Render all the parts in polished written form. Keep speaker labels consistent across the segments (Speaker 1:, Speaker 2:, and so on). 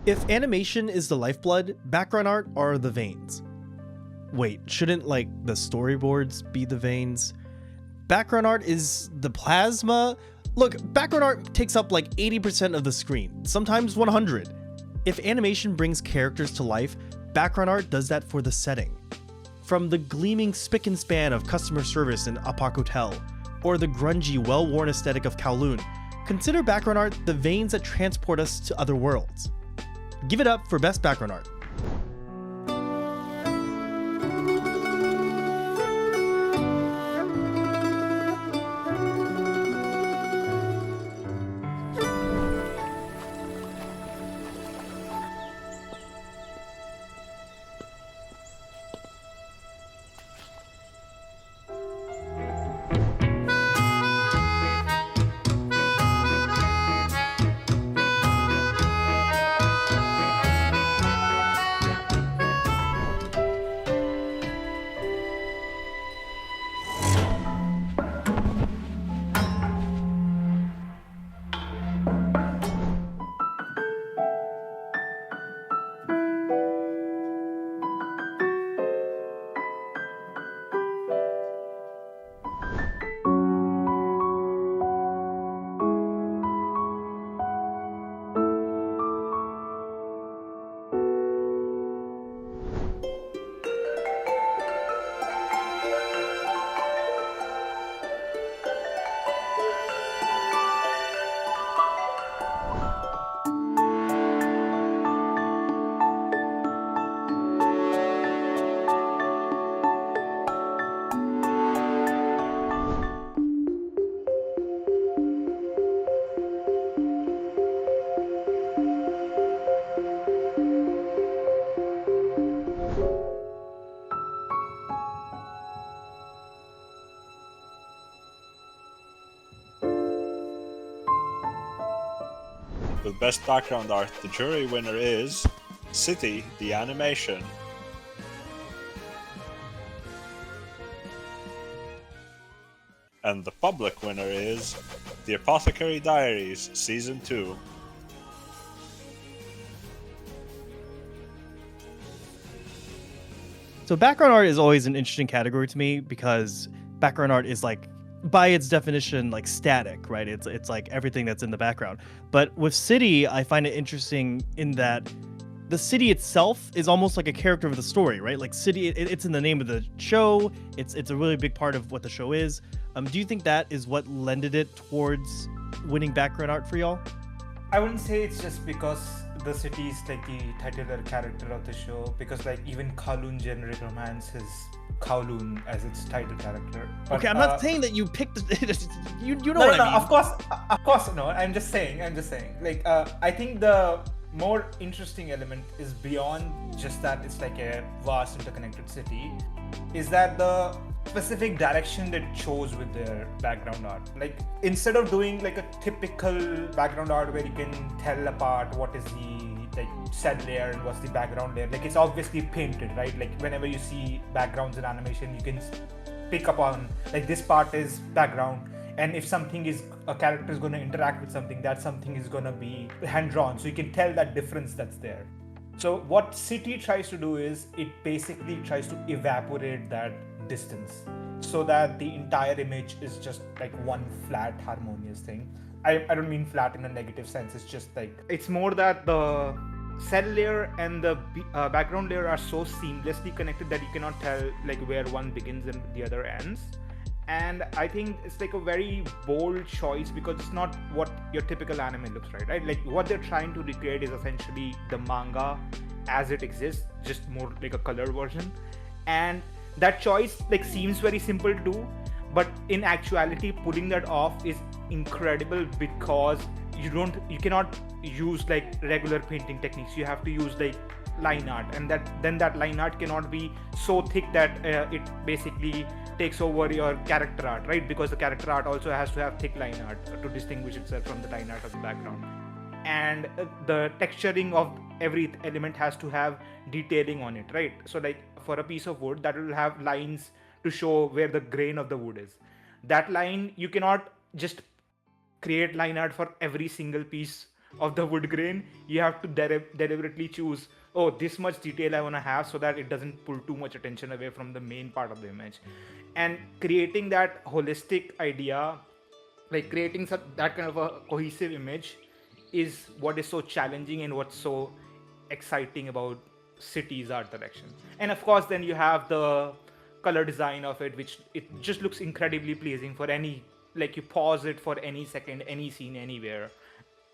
Speaker 1: If animation is the lifeblood, background art are the veins. Wait, shouldn't the storyboards be the veins? Background art is the plasma? Look, background art takes up 80% of the screen, sometimes 100. If animation brings characters to life, background art does that for the setting. From the gleaming spick and span of customer service in Apak Hotel, or the grungy, well-worn aesthetic of Kowloon, consider background art the veins that transport us to other worlds. Give it up for best background art.
Speaker 2: With Best Background Art, the jury winner is City, the Animation. And the public winner is The Apothecary Diaries Season 2.
Speaker 1: So background art is always an interesting category to me because background art is by its definition static, right? It's like everything that's in the background. But with City, I find it interesting in that the city itself is almost like a character of the story, right? Like City, it's in the name of the show. It's a really big part of what the show is. Do you think that is what lended it towards winning background art for y'all?
Speaker 3: I wouldn't say it's just because the city is the titular character of the show, because even Kowloon Generic Romance has Kowloon as its title character. But,
Speaker 1: okay, I'm not saying that you picked you know
Speaker 3: no,
Speaker 1: what
Speaker 3: no,
Speaker 1: I mean.
Speaker 3: of course, no. I'm just saying. I think the more interesting element is beyond just that it's a vast interconnected city, is that the specific direction they chose with their background art. Instead of doing a typical background art where you can tell apart what is the set layer and what's the background layer, it's obviously painted, right? Whenever you see backgrounds in animation, you can pick up on this part is background, and if something is a character is going to interact with something, that something is going to be hand drawn, so you can tell that difference that's there. So what City tries to do is it basically tries to evaporate that distance so that the entire image is just one flat harmonious thing. I don't mean flat in a negative sense. It's just it's more that the cell layer and the background layer are so seamlessly connected that you cannot tell where one begins and the other ends. And I think it's a very bold choice because it's not what your typical anime looks right? What they're trying to recreate is essentially the manga as it exists, just more a color version. And that choice seems very simple to do, but in actuality pulling that off is incredible because you cannot use regular painting techniques. You have to use line art, and that line art cannot be so thick that it basically takes over your character art, right? Because the character art also has to have thick line art to distinguish itself from the line art of the background. And the texturing of every element has to have detailing on it, right? So for a piece of wood, that will have lines to show where the grain of the wood is. That line, you cannot just create line art for every single piece of the wood grain, you have to deliberately choose, oh, this much detail I want to have so that it doesn't pull too much attention away from the main part of the image. And creating that holistic idea, like creating that kind of a cohesive image, is what is so challenging and what's so exciting about City's art direction. And of course, then you have the color design of it, which it just looks incredibly pleasing for any, like you pause it for any second, any scene, anywhere.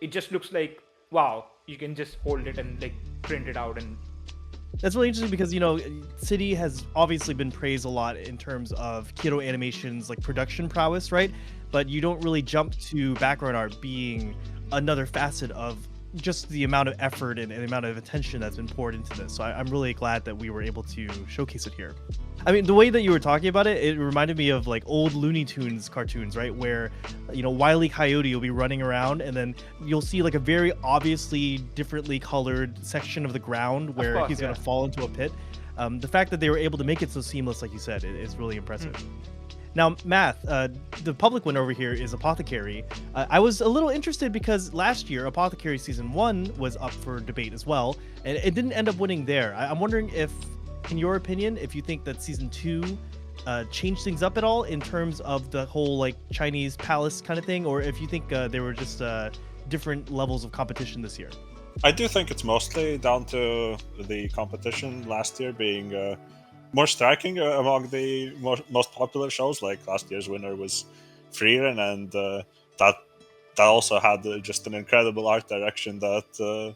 Speaker 3: It just looks like, wow, you can just hold it and like print it out. And
Speaker 1: That's really interesting because, City has obviously been praised a lot in terms of Kyoto Animation's like production prowess, right? But you don't really jump to background art being another facet of just the amount of effort and the amount of attention that's been poured into this. So I'm really glad that we were able to showcase it here. I mean, the way that you were talking about it, it reminded me of like old Looney Tunes cartoons, right? Where, Wile E. Coyote will be running around and then you'll see like a very obviously differently colored section of the ground where
Speaker 3: course,
Speaker 1: he's going to fall into a pit. The fact that they were able to make it so seamless, like you said, is really impressive. Now, Math, the public one over here is Apothecary. I was a little interested because last year, Apothecary Season 1 was up for debate as well, and it didn't end up winning there. I'm wondering if, in your opinion, if you think that Season 2 changed things up at all in terms of the whole, like, Chinese palace kind of thing, or if you think there were just different levels of competition this year.
Speaker 2: I do think it's mostly down to the competition last year being more striking among the most popular shows. Like last year's winner was Frieren, and that also had just an incredible art direction that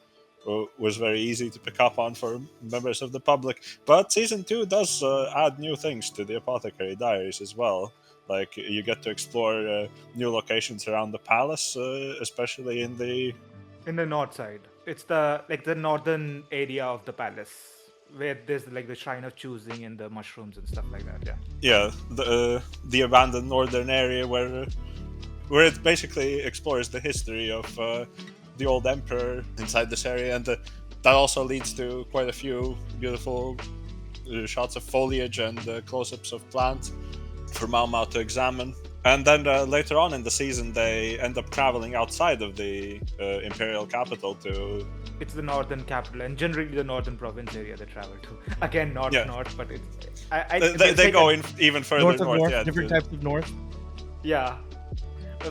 Speaker 2: was very easy to pick up on for members of the public. But Season 2 does add new things to the Apothecary Diaries as well. Like you get to explore new locations around the palace, especially in the
Speaker 3: north side. It's the northern area of the palace, where there's like the Shrine of Choosing and the mushrooms and stuff like that.
Speaker 2: Yeah, the abandoned northern area where it basically explores the history of the old emperor inside this area, and that also leads to quite a few beautiful shots of foliage and close-ups of plants for Mao Mao to examine. And then later on in the season, they end up traveling outside of the imperial capital to...
Speaker 3: It's the northern capital and generally the northern province area they travel to. Again, north, but it's...
Speaker 2: They go in even further north.
Speaker 1: Yeah, different types of north.
Speaker 3: Yeah.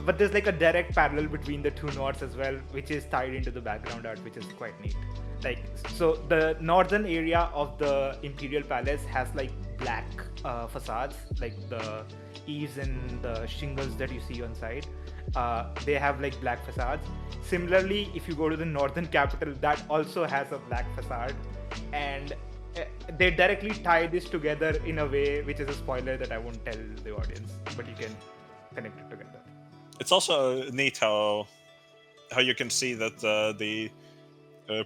Speaker 3: But there's like a direct parallel between the two norths as well, which is tied into the background art, which is quite neat. Like, so the northern area of the Imperial Palace has like black facades, like the eaves and the shingles that you see on side. They have like black facades. Similarly, if you go to the northern capital, that also has a black facade, and they directly tie this together in a way which is a spoiler that I won't tell the audience, but you can connect it together.
Speaker 2: It's also neat how you can see that the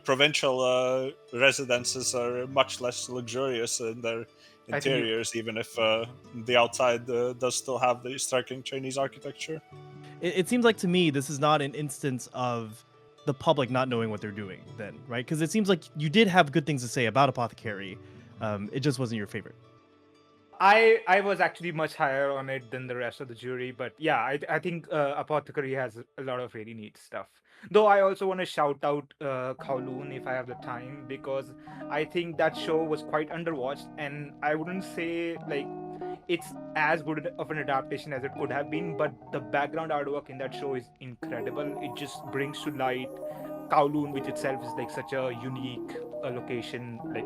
Speaker 2: provincial residences are much less luxurious in their interiors, even if the outside does still have the striking Chinese architecture.
Speaker 1: It seems like to me this is not an instance of the public not knowing what they're doing then, right? Because it seems like you did have good things to say about Apothecary. It just wasn't your favorite.
Speaker 3: I was actually much higher on it than the rest of the jury, but yeah, I think Apothecary has a lot of really neat stuff. Though I also want to shout out Kowloon if I have the time, because I think that show was quite underwatched, and I wouldn't say like it's as good of an adaptation as it could have been, but the background artwork in that show is incredible. It just brings to light Kowloon, which itself is like such a unique location, like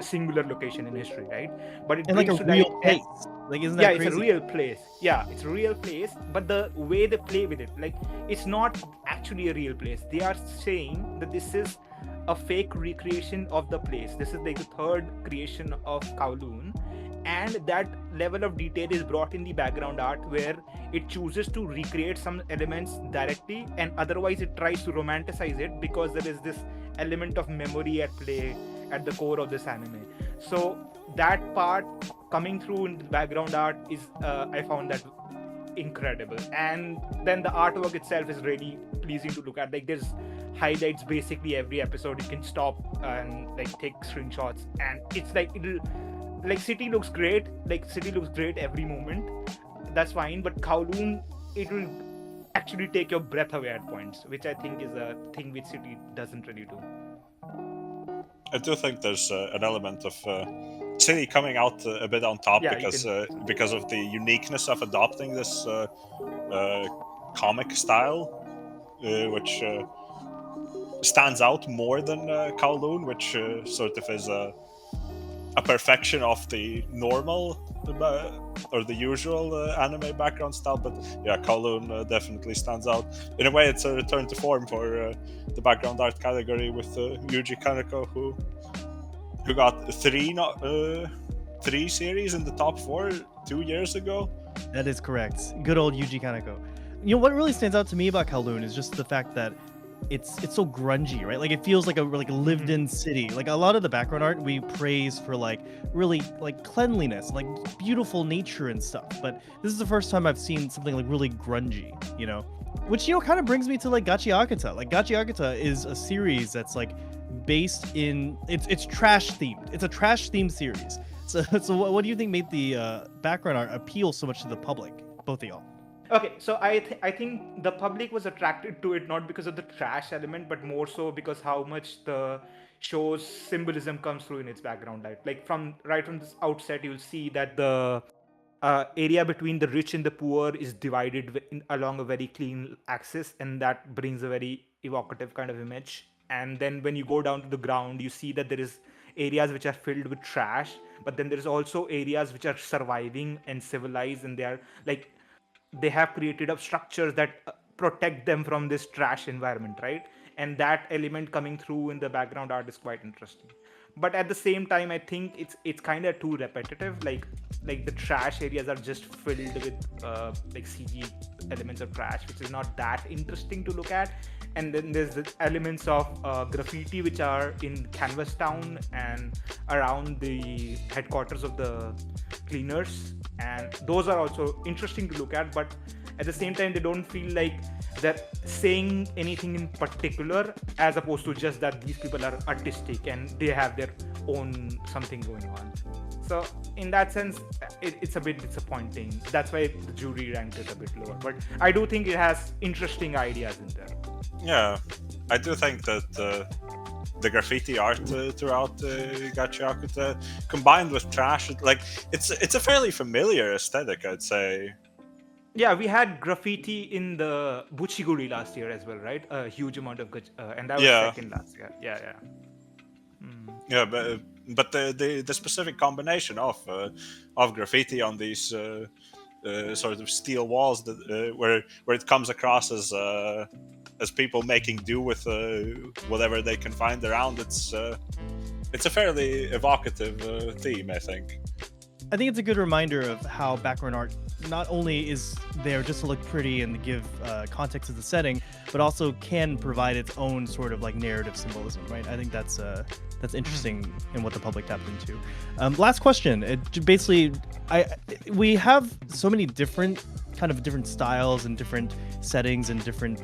Speaker 3: singular location in history, right? But it
Speaker 1: brings
Speaker 3: like
Speaker 1: a real place. Like, isn't that crazy?
Speaker 3: It's a real place. Yeah, it's a real place, but the way they play with it, like, it's not actually a real place. They are saying that this is a fake recreation of the place. This is like the third creation of Kowloon, and that level of detail is brought in the background art, where it chooses to recreate some elements directly, and otherwise it tries to romanticize it because there is this element of memory at play at the core of this anime. So that part coming through in the background art is I found that incredible. And then the artwork itself is really pleasing to look at. Like, there's highlights basically every episode. You can stop and like take screenshots, and it's like City looks great. Like, City looks great every moment. That's fine, but Kowloon, it will actually take your breath away at points, which I think is a thing which City doesn't really do.
Speaker 2: I do think there's an element of City coming out a bit on top
Speaker 3: Yeah,
Speaker 2: because of the uniqueness of adopting this comic style, which stands out more than Kowloon, which sort of is a perfection of the normal or the usual anime background style. But yeah, Kowloon definitely stands out. In a way, it's a return to form for the background art category with Yuji Kaneko, who got three series in the top 4 2 years ago.
Speaker 1: That is correct. Good old Yuji Kaneko. You know what really stands out to me about Kowloon is just the fact that it's so grungy, right? Like it feels like a lived-in city. Like a lot of the background art we praise for like really like cleanliness, like beautiful nature and stuff. But this is the first time I've seen something like really grungy, you know? Which, you know, kind of brings me to like Gachi Akata. Like Gachi Akata is a series that's like based in it's trash themed. It's a trash themed series. So what do you think made the background art appeal so much to the public, both of y'all?
Speaker 3: Okay, so I think the public was attracted to it not because of the trash element, but more so because how much the show's symbolism comes through in its background art. Like from this outset, you'll see that the area between the rich and the poor is divided along a very clean axis, and that brings a very evocative kind of image. And then when you go down to the ground, you see that there is areas which are filled with trash, but then there's also areas which are surviving and civilized, and they are like they have created up structures that protect them from this trash environment, right? And that element coming through in the background art is quite interesting. But at the same time, I think it's kind of too repetitive. Like the trash areas are just filled with like CG elements of trash, which is not that interesting to look at. And then there's the elements of graffiti which are in Canvas Town and around the headquarters of the cleaners, and those are also interesting to look at, but at the same time they don't feel like they're saying anything in particular, as opposed to just that these people are artistic and they have their own something going on. So in that sense, it's a bit disappointing. That's why the jury ranked it a bit lower, but I do think it has interesting ideas in there.
Speaker 2: Yeah, I do think that the graffiti art throughout Gachi Akuta, combined with trash, like it's a fairly familiar aesthetic, I'd say.
Speaker 3: Yeah, we had graffiti in the Buchiguri last year as well, right? A huge amount of and that was second last year. Yeah.
Speaker 2: Yeah, but the specific combination of graffiti on these sort of steel walls that where it comes across as people making do with whatever they can find around, it's a fairly evocative theme, I think.
Speaker 1: I think it's a good reminder of how background art not only is there just to look pretty and to give context to the setting, but also can provide its own sort of like narrative symbolism, right? I think that's interesting in what the public tapped into. Last question. We have so many different styles and different settings and different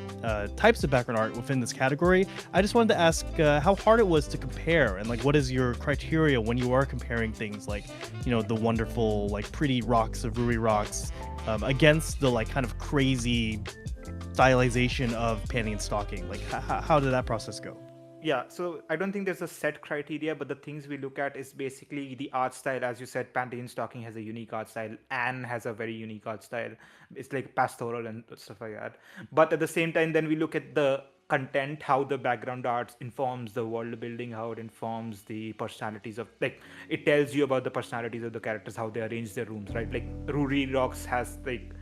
Speaker 1: types of background art within this category. I just wanted to ask how hard it was to compare, and like what is your criteria when you are comparing things like, you know, the wonderful like pretty rocks of Ruri Rocks against the like kind of crazy stylization of panty and stocking. Like how did that process go?
Speaker 3: Yeah, so I don't think there's a set criteria, but the things we look at is basically the art style. As you said, Pantene Stocking has a unique art style. Anne has a very unique art style. It's like pastoral and stuff like that. But at the same time, then we look at the content, how the background art informs the world building, how it informs the personalities of, like, it tells you about the personalities of the characters, how they arrange their rooms, right? Like, Ruri Rocks has, like,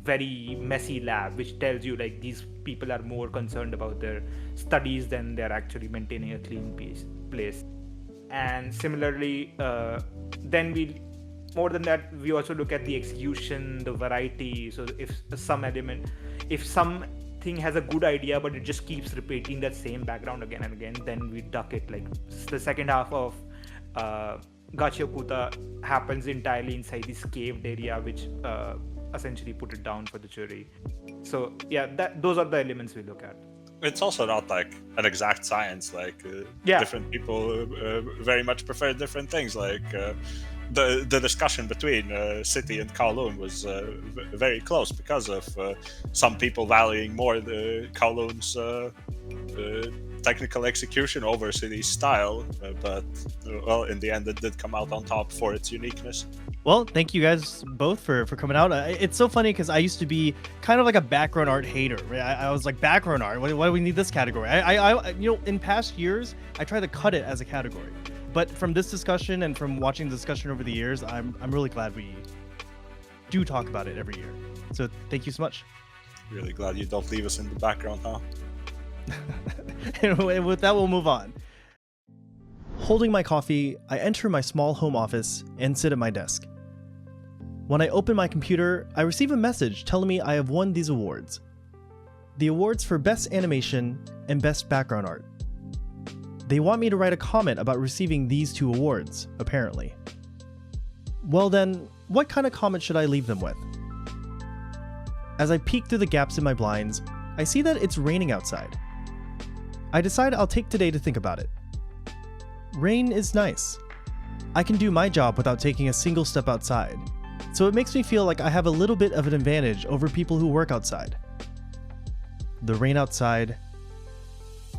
Speaker 3: very messy lab, which tells you like these people are more concerned about their studies than they're actually maintaining a clean place. And similarly, then we more than that, we also look at the execution, the variety. So if something has a good idea but it just keeps repeating that same background again and again, then we duck it. Like the second half of Gachi Okuta happens entirely inside this caved area, which essentially put it down for the jury. So yeah, those are the elements we look at.
Speaker 2: It's also not like an exact science. Like different people very much prefer different things. Like the discussion between City and Kowloon was very close because of some people valuing more the Kowloon's technical execution over City's style, but well, in the end, it did come out on top for its uniqueness.
Speaker 1: Well, thank you guys both for coming out. It's so funny because I used to be kind of like a background art hater. Right? I was like, background art, why do we need this category? I in past years, I tried to cut it as a category. But from this discussion and from watching the discussion over the years, I'm really glad we do talk about it every year. So thank you so much.
Speaker 2: Really glad you don't leave us in the background, huh?
Speaker 1: And with that, we'll move on. Holding my coffee, I enter my small home office and sit at my desk. When I open my computer, I receive a message telling me I have won these awards. The awards for Best Animation and Best Background Art. They want me to write a comment about receiving these 2 awards, apparently. Well then, what kind of comment should I leave them with? As I peek through the gaps in my blinds, I see that it's raining outside. I decide I'll take today to think about it. Rain is nice. I can do my job without taking a single step outside, so it makes me feel like I have a little bit of an advantage over people who work outside. The rain outside,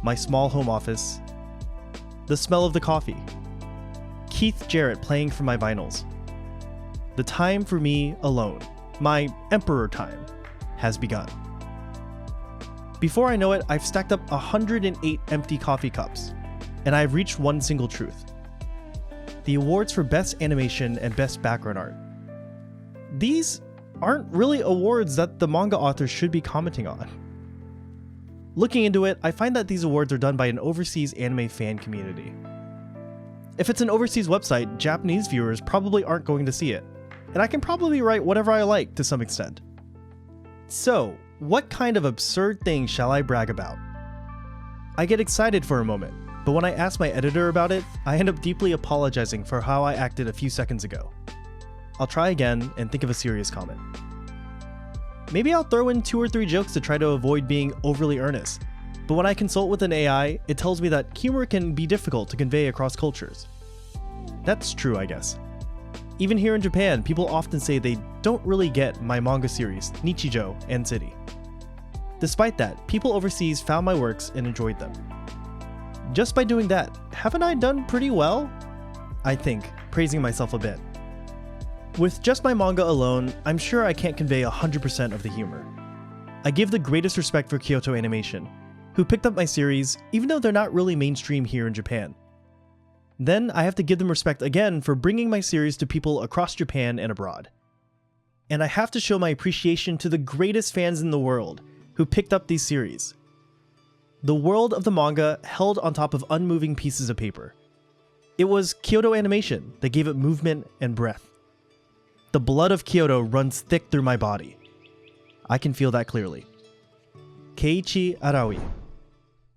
Speaker 1: my small home office, the smell of the coffee, Keith Jarrett playing from my vinyls. The time for me alone, my emperor time, has begun. Before I know it, I've stacked up 108 empty coffee cups, and I've reached one single truth. The awards for Best Animation and Best Background Art. These aren't really awards that the manga authors should be commenting on. Looking into it, I find that these awards are done by an overseas anime fan community. If it's an overseas website, Japanese viewers probably aren't going to see it, and I can probably write whatever I like to some extent. So, what kind of absurd thing shall I brag about? I get excited for a moment, but when I ask my editor about it, I end up deeply apologizing for how I acted a few seconds ago. I'll try again and think of a serious comment. Maybe I'll throw in 2 or 3 jokes to try to avoid being overly earnest, but when I consult with an AI, it tells me that humor can be difficult to convey across cultures. That's true, I guess. Even here in Japan, people often say they don't really get my manga series, Nichijou and City. Despite that, people overseas found my works and enjoyed them. Just by doing that, haven't I done pretty well? I think, praising myself a bit. With just my manga alone, I'm sure I can't convey 100% of the humor. I give the greatest respect for Kyoto Animation, who picked up my series even though they're not really mainstream here in Japan. Then I have to give them respect again for bringing my series to people across Japan and abroad. And I have to show my appreciation to the greatest fans in the world who picked up these series. The world of the manga held on top of unmoving pieces of paper. It was Kyoto Animation that gave it movement and breath. The blood of Kyoto runs thick through my body. I can feel that clearly. Keiichi Araui.